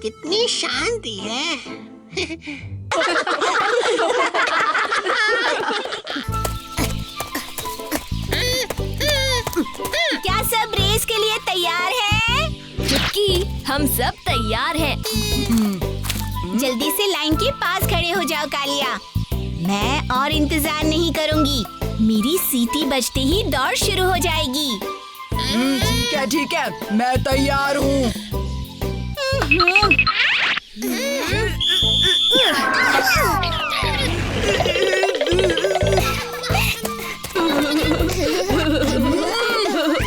कितनी शांति है। क्या सब रेस के लिए तैयार हैं? चुटकी, हम सब तैयार हैं। जल्दी से लाइन के पास खड़े हो जाओ कालिया। मैं और इंतजार नहीं करूंगी। मेरी सीटी बजते ही दौड़ शुरू हो जाएगी। ठीक है, मैं तैयार हूँ।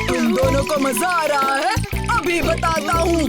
तुम दोनों को मजा आ रहा है? अभी बताता हूँ।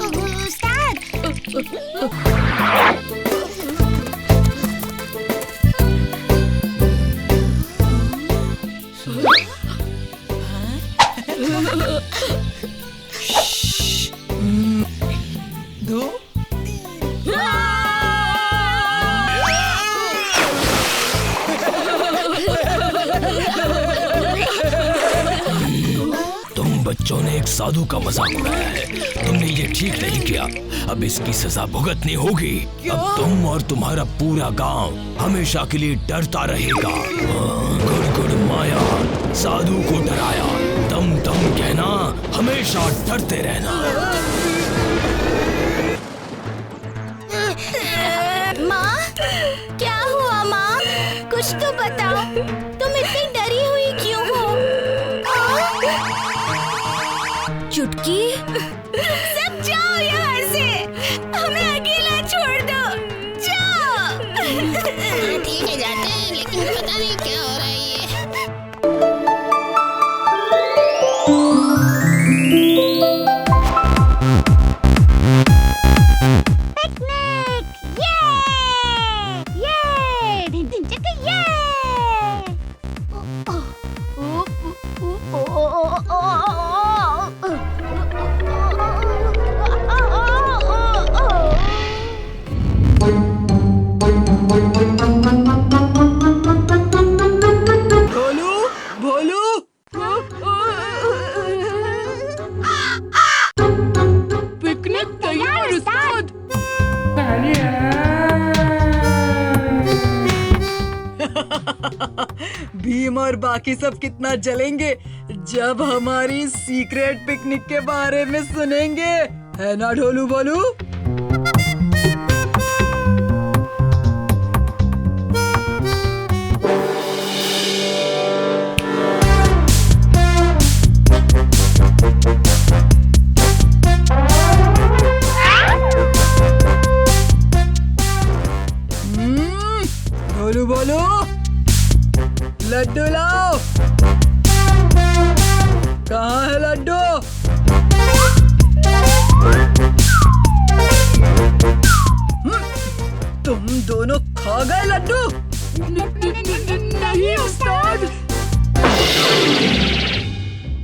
बच्चों ने एक साधु का मजाक उड़ाया है। तुमने ये ठीक नहीं किया। अब इसकी सजा भुगतनी होगी। अब तुम और तुम्हारा पूरा गांव हमेशा के लिए डरता रहेगा। गुड़ गुड़ माया, साधु को डराया, दम दम कहना, हमेशा डरते रहना। माँ, क्या हुआ माँ? कुछ तो बताओ। तुम इतनी डरी हुई क्यों हो? चुटकी, सब जाओ यहाँ से। हमें अकेला छोड़ दो। जाओ। ठीक है, जाते हैं, लेकिन पता नहीं क्या हो रहा है ये। भीम और बाकी सब कितना जलेंगे जब हमारी सीक्रेट पिकनिक के बारे में सुनेंगे, है ना ढोलू बोलू? ढोलू बोलू, लड्डू लाओ। कहाँ है लड्डू? तुम दोनों खा गए लड्डू? नहीं उस्ताद।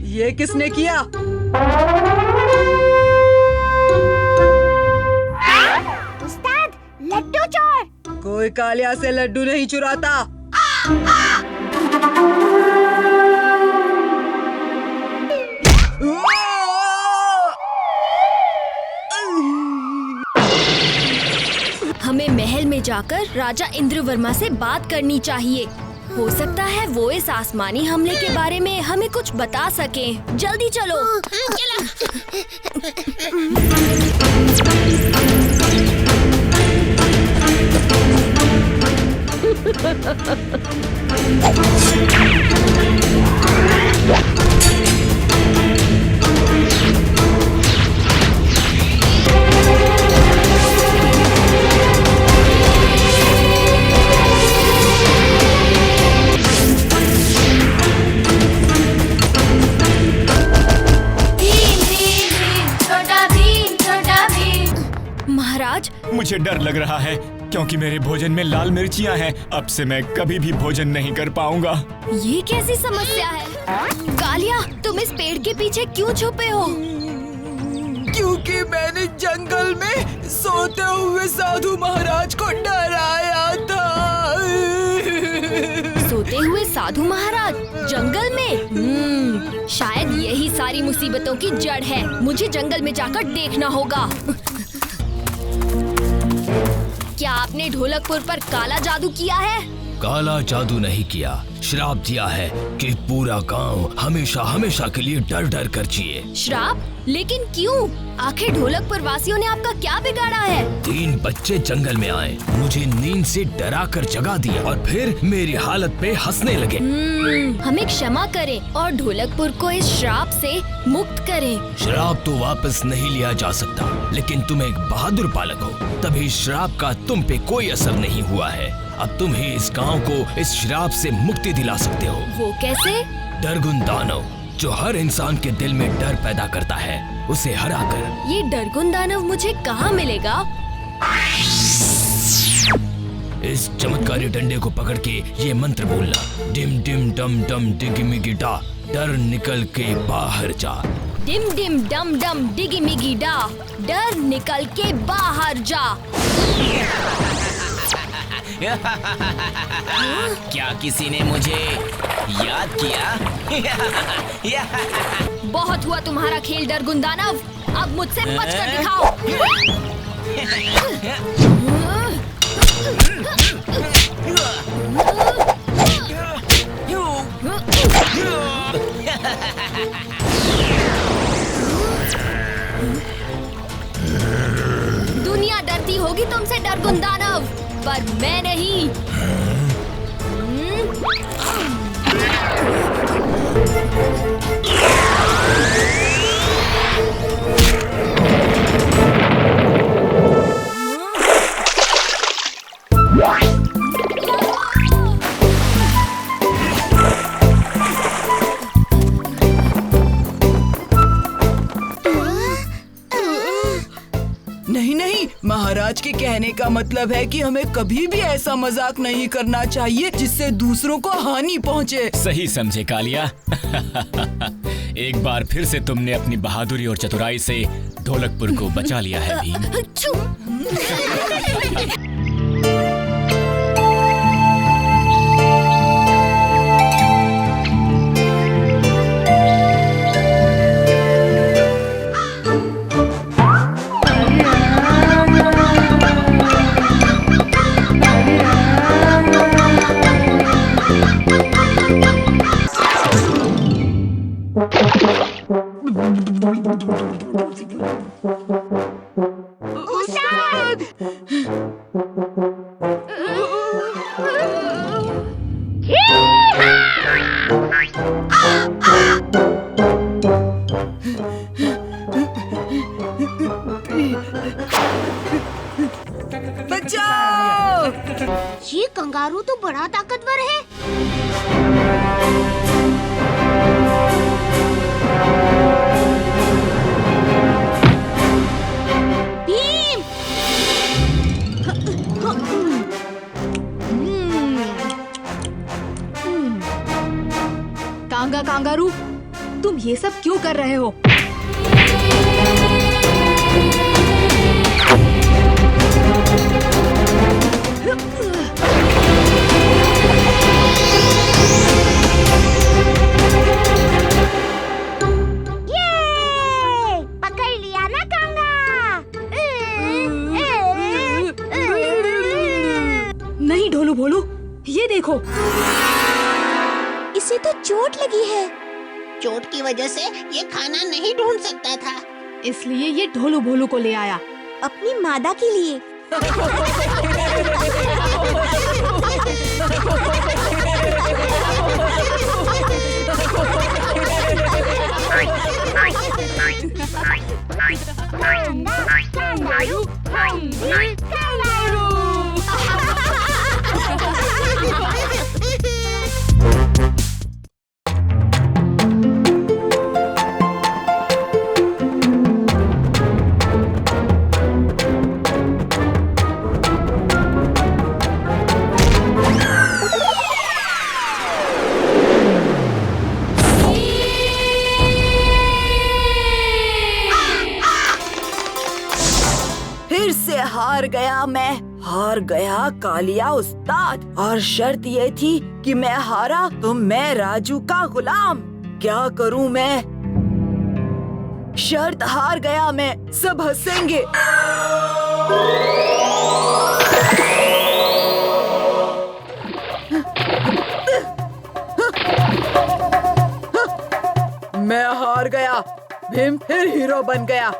ये किसने किया? उस्ताद, लड्डू चोर। कोई कालिया से लड्डू नहीं चुराता। हमें महल में जाकर राजा इंद्रवर्मा से बात करनी चाहिए। हो सकता है वो इस आसमानी हमले के बारे में हमें कुछ बता सकें। जल्दी चलो। मुझे डर लग रहा है क्योंकि मेरे भोजन में लाल मिर्चियाँ हैं। अब से मैं कभी भी भोजन नहीं कर पाऊंगा। ये कैसी समस्या है? कालिया, तुम इस पेड़ के पीछे क्यों छुपे हो? क्योंकि मैंने जंगल में सोते हुए साधु महाराज को डराया था। सोते हुए साधु महाराज जंगल में? शायद यही सारी मुसीबतों की जड़ है। मुझे जंगल में जाकर देखना होगा। आपने ढोलकपुर पर काला जादू किया है? काला जादू नहीं किया, श्राप दिया है कि पूरा गांव हमेशा हमेशा के लिए डर डर कर जिए। श्राप? लेकिन क्यों? आखिर ढोलकपुर वासियों ने आपका क्या बिगाड़ा है? 3 बच्चे जंगल में आए, मुझे नींद से डरा कर जगा दिया और फिर मेरी हालत पे हंसने लगे। हमें क्षमा करें और ढोलकपुर को इस श्राप से मुक्त करें। श्राप तो वापस नहीं लिया जा सकता, लेकिन तुम एक बहादुर बालक हो, तभी श्राप का तुम पे कोई असर नहीं हुआ है। अब तुम ही इस गांव को इस श्राप से मुक्ति दिला सकते हो। वो कैसे? डरगुन दानव, जो हर इंसान के दिल में डर पैदा करता है, उसे हराकर। ये डरगुन दानव मुझे कहाँ मिलेगा? इस चमत्कारी डंडे को पकड़ के ये मंत्र बोलना, डिम डिम डम डम डिगी मिगी डा, डर निकल के बाहर जा। डिम डिम डम डम डिगी मिगी डा, डर निकल के बाहर जा। क्या किसी ने मुझे याद किया? बहुत हुआ तुम्हारा खेल डरगुन दानव, अब मुझसे बचकर दिखाओ। दुनिया डरती होगी तुमसे डरगुन दानव, पर मैं नहीं। नहीं नहीं, महाराज के कहने का मतलब है कि हमें कभी भी ऐसा मजाक नहीं करना चाहिए जिससे दूसरों को हानि पहुंचे। सही समझे कालिया। एक बार फिर से तुमने अपनी बहादुरी और चतुराई से ढोलकपुर को बचा लिया है भीम। बचाओ! ये कंगारू तो बड़ा ताकतवर है। भीम! कांगारू, तुम ये सब क्यों कर रहे हो? पकड़ लिया ना कांगा। नहीं ढोलू भोलू, ये देखो। इसे तो चोट लगी है। चोट की वजह से ये खाना नहीं ढूंढ सकता था, इसलिए ये ढोलू भोलू को ले आया। अपनी मादा के लिए। हार गया मैं, हार गया कालिया उस्ताद। और शर्त ये थी कि मैं हारा तो मैं राजू का गुलाम। क्या करूं मैं? शर्त हार गया मैं, सब हंसेंगे। भीम फिर हीरो बन गया।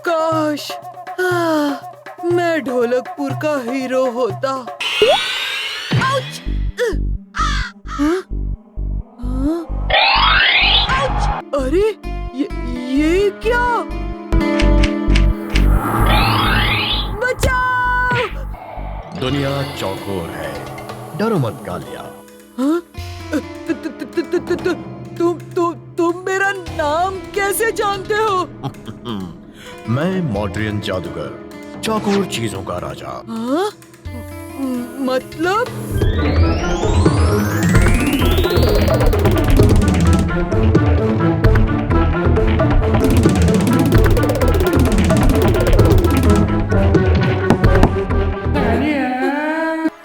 काश मैं ढोलकपुर का हीरो होता। आउच! अरे ये क्या? बचाओ! दुनिया चौकोर है, डरो मत कालिया। तुम मेरा नाम कैसे जानते हो? मैं मॉड्रियन जादूगर, चौकोर चीजों का राजा। हाँ? मतलब?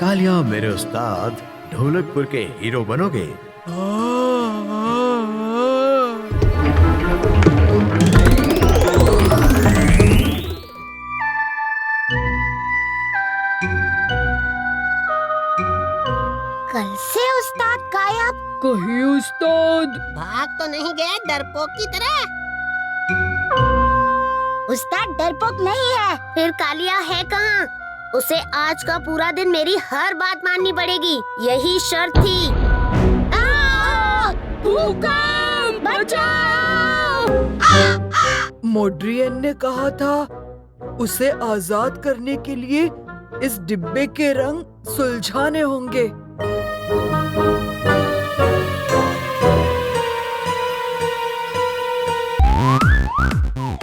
कालिया मेरे उस्ताद, ढोलकपुर के हीरो बनोगे। कल से उस्ताद गायब। कहीं उस्ताद भाग तो नहीं गए डरपोक की तरह? उस्ताद डरपोक नहीं है, फिर कालिया है कहाँ? उसे आज का पूरा दिन मेरी हर बात माननी पड़ेगी, यही शर्त थी। भूकंप! बचाओ! मॉड्रियन ने कहा था उसे आजाद करने के लिए इस डिब्बे के रंग सुलझाने होंगे।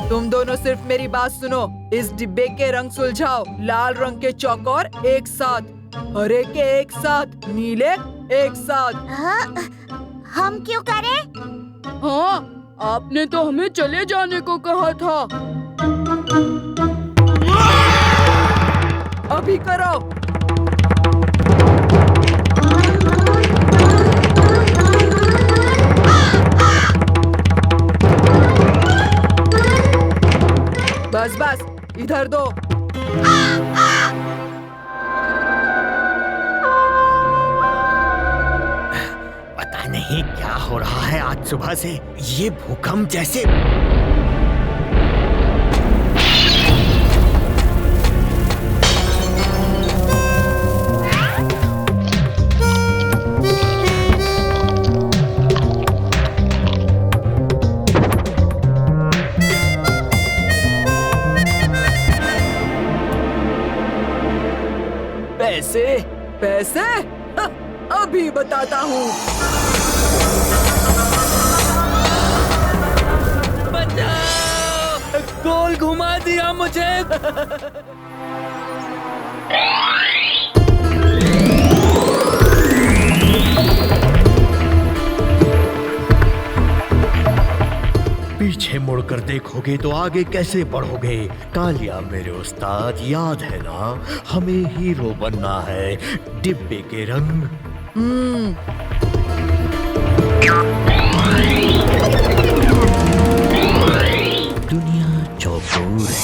तुम दोनों सिर्फ मेरी बात सुनो। इस डिब्बे के रंग सुलझाओ। लाल रंग के चौकोर एक साथ, हरे के एक साथ, नीले एक साथ। हम क्यों करें? हाँ, आपने तो हमें चले जाने को कहा था। अभी करो। बस बस, इधर दो। पता नहीं क्या हो रहा है आज सुबह से, ये भूकंप जैसे। पैसे? पैसे? अभी बताता हूँ। बचाओ! गोल घुमा दिया मुझे। पीछे मुड़कर देखोगे तो आगे कैसे बढ़ोगे? कालिया मेरे उस्ताद, याद है ना, हमें हीरो बनना है, डिब्बे के रंग। दुनिया चौकोर है।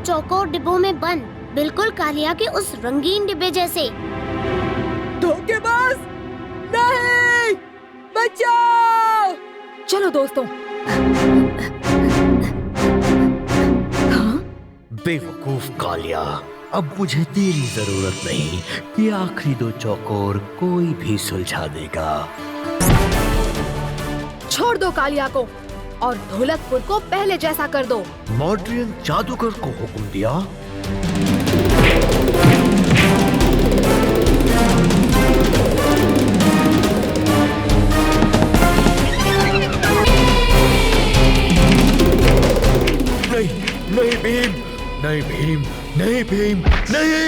चौकोर डिब्बों में बंद, बिल्कुल कालिया के उस रंगीन डिब्बे जैसे। धोखेबाज! नहीं! बचाओ! चलो दोस्तों। बेवकूफ कालिया, अब मुझे तेरी जरूरत नहीं। ये आखिरी दो चौकोर कोई भी सुलझा देगा। छोड़ दो कालिया को और ढोलकपुर को पहले जैसा कर दो। मॉड्रियन जादूगर को हुक्म दिया। नहीं नहीं भीम, नहीं भीम, नहीं।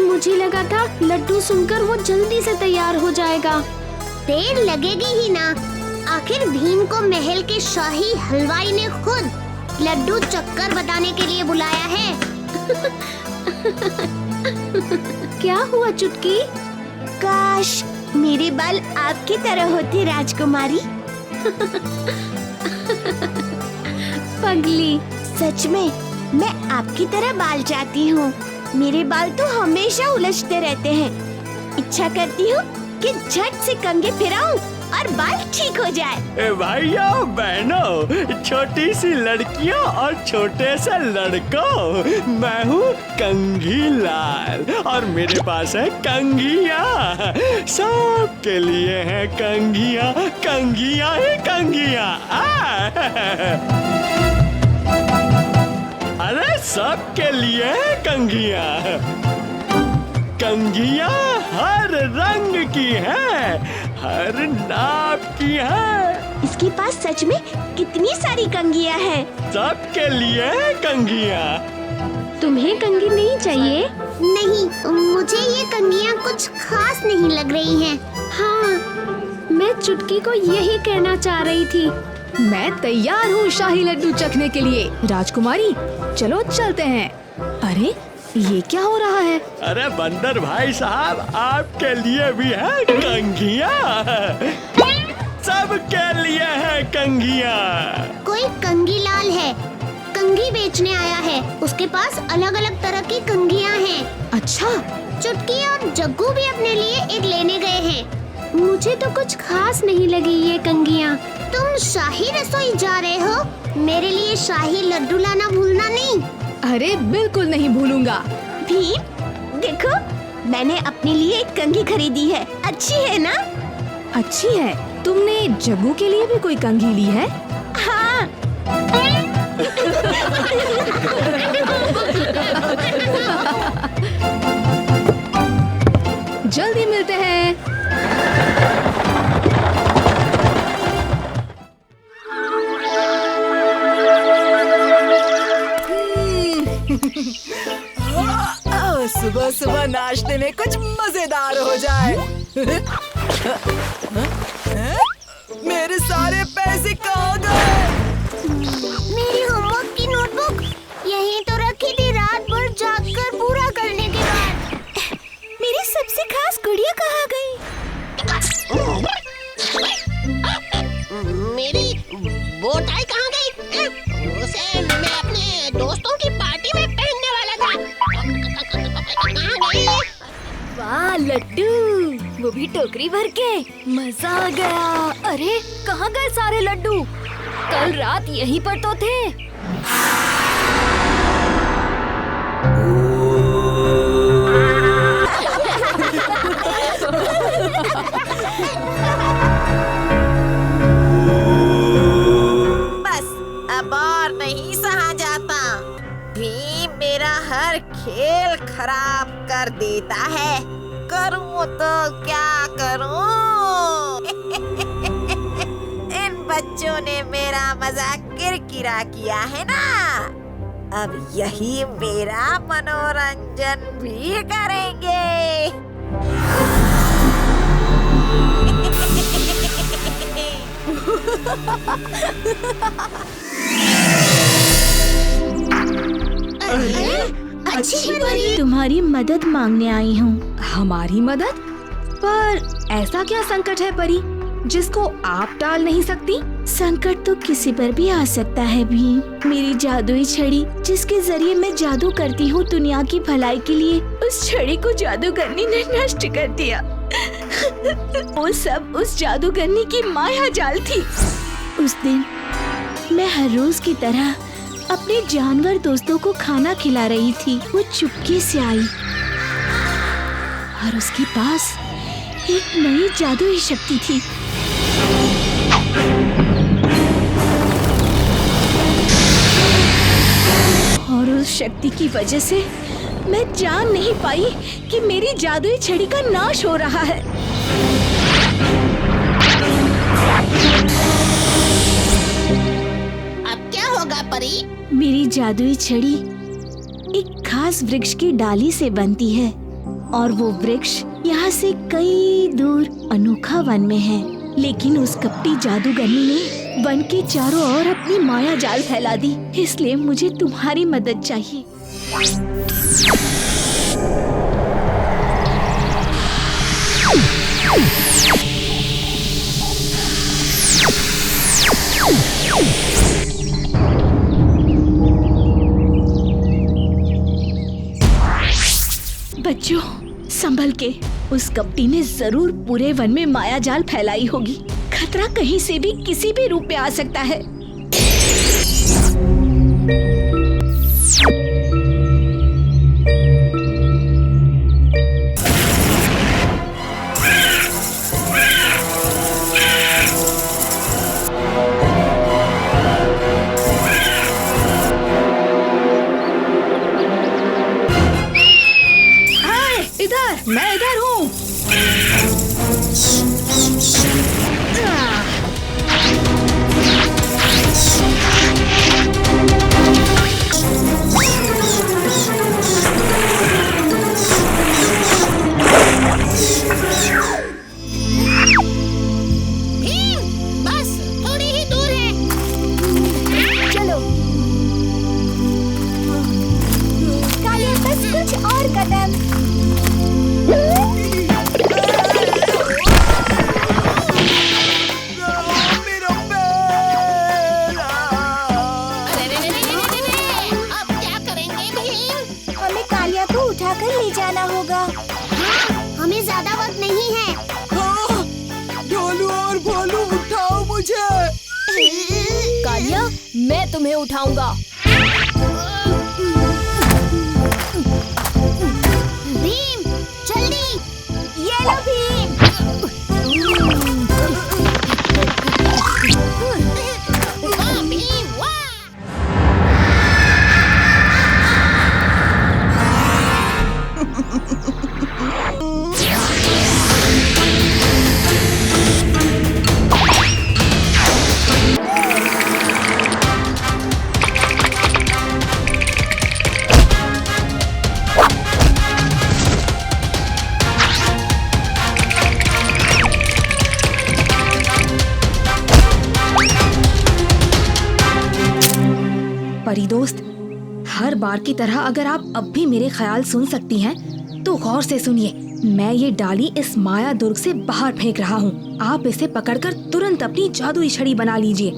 मुझे लगा था लड्डू सुनकर वो जल्दी से तैयार हो जाएगा। देर लगेगी ही ना, आखिर भीम को महल के शाही हलवाई ने खुद लड्डू चक्कर बताने के लिए बुलाया है। क्या हुआ चुटकी? काश मेरे बाल आपकी तरह होते राजकुमारी। पगली, सच में मैं आपकी तरह बाल चाहती हूँ। मेरे बाल तो हमेशा उलझते रहते हैं। इच्छा करती हूँ कि झट से कंघी फिराऊं और बाल ठीक हो जाए। भाइयों बहनों, छोटी सी लड़कियों और छोटे से लड़कों, मैं हूँ कंघी लाल और मेरे पास है कंघियाँ। सबके लिए है कंघियाँ, कंघियाँ ही कंघियाँ। अरे सबके लिए कंघियाँ। कंघियाँ हर रंग की है, हर नाप की है। इसके पास सच में कितनी सारी कंघियाँ हैं। सबके लिए कंघियाँ। तुम्हें कंघी नहीं चाहिए? नहीं, मुझे ये कंघियाँ कुछ खास नहीं लग रही हैं। हाँ, मैं चुटकी को यही कहना चाह रही थी। मैं तैयार हूँ शाही लड्डू चखने के लिए। राजकुमारी, चलो चलते हैं। अरे ये क्या हो रहा है? अरे बंदर भाई साहब, आपके लिए भी है कंघियाँ। सबके लिए है कंघियाँ। कोई कंघी लाल है, कंघी बेचने आया है। उसके पास अलग अलग तरह की कंघियाँ हैं। अच्छा, चुटकी और जग्गू भी अपने लिए एक लेने गए हैं। मुझे तो कुछ खास नहीं लगी ये कंघियाँ। तुम शाही रसोई जा रहे हो, मेरे लिए शाही लड्डू लाना भूलना नहीं। अरे बिल्कुल नहीं भूलूंगा। भीम, देखो मैंने अपने लिए एक कंघी खरीदी है। अच्छी है ना? अच्छी है। तुमने जग्गू के लिए भी कोई कंघी ली है? हाँ। जल्दी मिलते हैं। सुबह सुबह नाश्ते में कुछ मजेदार हो जाए। मेरे सारे पैसे कहाँ गए? मेरी होमवर्क की नोटबुक यहीं तो रखी थी, रात भर जागकर पूरा करने के बाद। मेरी सबसे खास गुड़िया कहाँ गई? मेरी वो टाई कहाँ गई? उसे मैं अपने दोस्तों की पार्टी में पहनने वाला था। कहाँ गई? वाह लड्डू, वो भी टोकरी भर के। मजा आ गया। अरे कहाँ गए सारे लड्डू? कल रात यहीं पर तो थे। बस अब और नहीं सहा जाता। भीम मेरा हर खेल खराब कर देता है। करूं तो क्या करूं? इन बच्चों ने मेरा मजाक किरकिरा किया है ना, अब यही मेरा मनोरंजन भी करेंगे। अच्छी परी, तुम्हारी मदद मांगने आई हूँ। हमारी मदद? पर ऐसा क्या संकट है परी? जिसको आप टाल नहीं सकती? संकट तो किसी पर भी आ सकता है भीम। मेरी जादुई छड़ी जिसके जरिए मैं जादू करती हूँ दुनिया की भलाई के लिए, उस छड़ी को जादूगरनी ने नष्ट कर दिया। वो सब उस जादूगरनी की माया जाल थी। उस दिन मैं हर रोज की तरह अपने जानवर दोस्तों को खाना खिला रही थी। वो चुपके से आई और उसके पास एक नई जादुई शक्ति थी। और उस शक्ति की वजह से मैं जान नहीं पाई कि मेरी जादुई छड़ी का नाश हो रहा है। अब क्या होगा परी? मेरी जादुई छड़ी एक खास वृक्ष की डाली से बनती है और वो वृक्ष यहाँ से कई दूर अनोखा वन में है। लेकिन उस कपटी जादूगरनी ने वन के चारों ओर अपनी माया जाल फैला दी। इसलिए मुझे तुम्हारी मदद चाहिए। बच्चों, संभल के। उस कपटी ने जरूर पूरे वन में माया जाल फैलाई होगी। खतरा कहीं से भी किसी भी रूप में आ सकता है। मैं इधर हूँ। बस थोड़ी ही दूर है। चलो कालिया, बस कुछ और कदम। अब क्या करेंगे भीम? हमें कालिया को उठाकर ले जाना होगा। हमें ज्यादा वक्त नहीं है। ढोलू और भोलू उठाओ मुझे। कालिया, मैं तुम्हें उठाऊंगा। भीम, जल्दी। ये लो भीम। वाह भीम, वाह। परी दोस्त, हर बार की तरह अगर आप अब भी मेरे ख्याल सुन सकती हैं, तो गौर से सुनिए। मैं ये डाली इस माया दुर्ग से बाहर फेंक रहा हूँ। आप इसे पकड़कर तुरंत अपनी जादुई छड़ी बना लीजिए।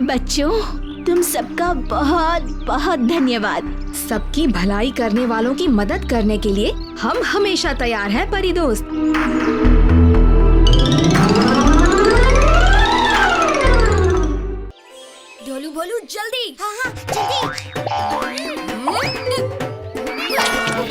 बच्चों, तुम सबका बहुत बहुत धन्यवाद। सबकी भलाई करने वालों की मदद करने के लिए हम हमेशा तैयार हैं परी दोस्त। ढोलू भोलू जल्दी। हाँ, जल्दी।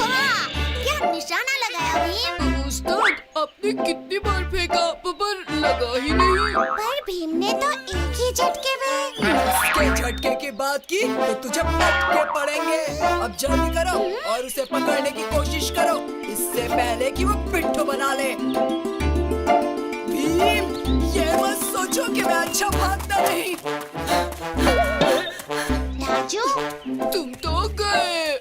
वाह, क्या निशाना लगाया भीम। उस्ताद, आपने कितनी बार फेंका पर लगा ही नहीं। पर भीम ने तो एक ही झटके में। इसके झटके की बात की तो तुझे पटके पड़ेंगे। अब जल्दी करो और उसे पकड़ने की कोशिश करो, इससे पहले कि वो पिट्ठू बना ले। भीम, ये मत सोचो कि मैं अच्छा भागता नहीं। राजू, तुम तो गए।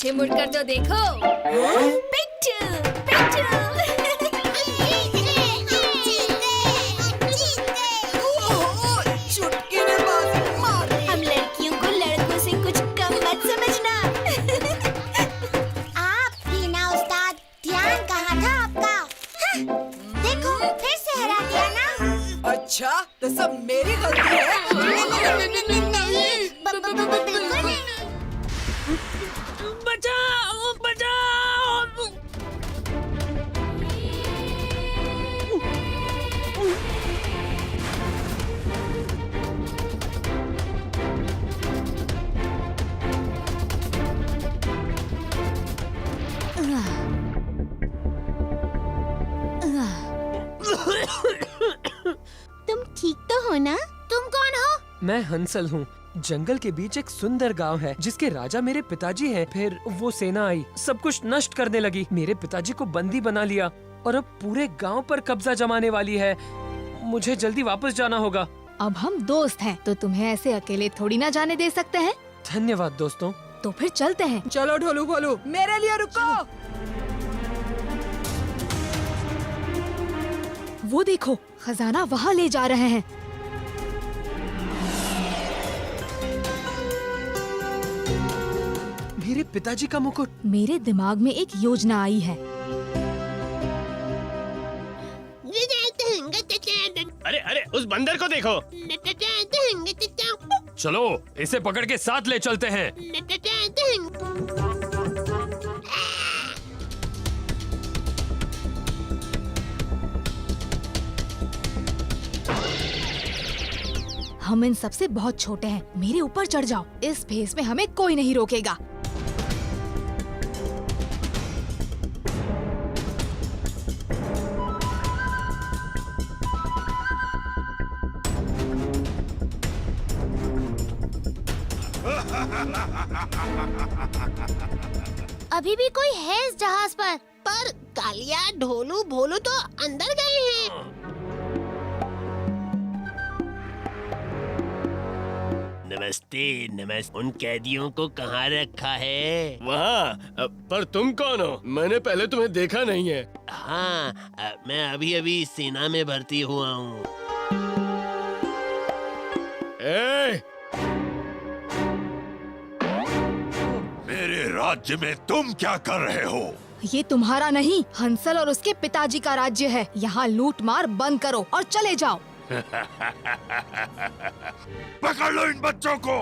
पीछे मुड़कर तो देखो। पिट्ठू, पिट्ठू। हम लड़कियों को लड़कों से कुछ कम मत समझना। आप रीना उस्ताद, ध्यान कहाँ था आपका? देखो फिर से हरा दिया ना। अच्छा तो सब मेरी गलती है। बिल्कुल नहीं। बचाओ बचाओ। तुम ठीक तो हो ना? तुम कौन हो? मैं हंसल हूँ। जंगल के बीच एक सुंदर गांव है जिसके राजा मेरे पिताजी हैं। फिर वो सेना आई, सब कुछ नष्ट करने लगी, मेरे पिताजी को बंदी बना लिया और अब पूरे गांव पर कब्जा जमाने वाली है। मुझे जल्दी वापस जाना होगा। अब हम दोस्त हैं, तो तुम्हें ऐसे अकेले थोड़ी ना जाने दे सकते हैं। धन्यवाद दोस्तों। तो फिर चलते हैं। चलो ढोलू भोलू, मेरे लिए रुको। वो देखो, खजाना वहाँ ले जा रहे हैं। मेरे पिताजी का मुकुट। मेरे दिमाग में एक योजना आई है। अरे अरे उस बंदर को देखो। चलो इसे पकड़ के साथ ले चलते हैं। हम इन सबसे बहुत छोटे हैं। मेरे ऊपर चढ़ जाओ। इस भेस में हमें कोई नहीं रोकेगा। अभी भी कोई है इस जहाज पर कालिया, ढोलू, भोलू तो अंदर गए हैं। नमस्ते नमस्ते। उन कैदियों को कहाँ रखा है? वहाँ। पर तुम कौन हो? मैंने पहले तुम्हें देखा नहीं है। हाँ, मैं अभी अभी सेना में भर्ती हुआ हूँ। मेरे राज्य में तुम क्या कर रहे हो? ये तुम्हारा नहीं, हंसल और उसके पिताजी का राज्य है। यहाँ लूट मार बंद करो और चले जाओ। पकड़ लो इन बच्चों को।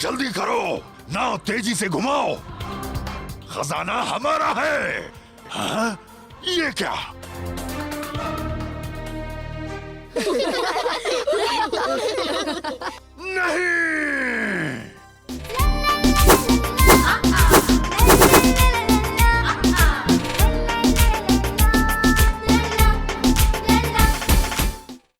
जल्दी करो, नाव तेजी से घुमाओ। खजाना हमारा है। हाँ? ये क्या? नहीं।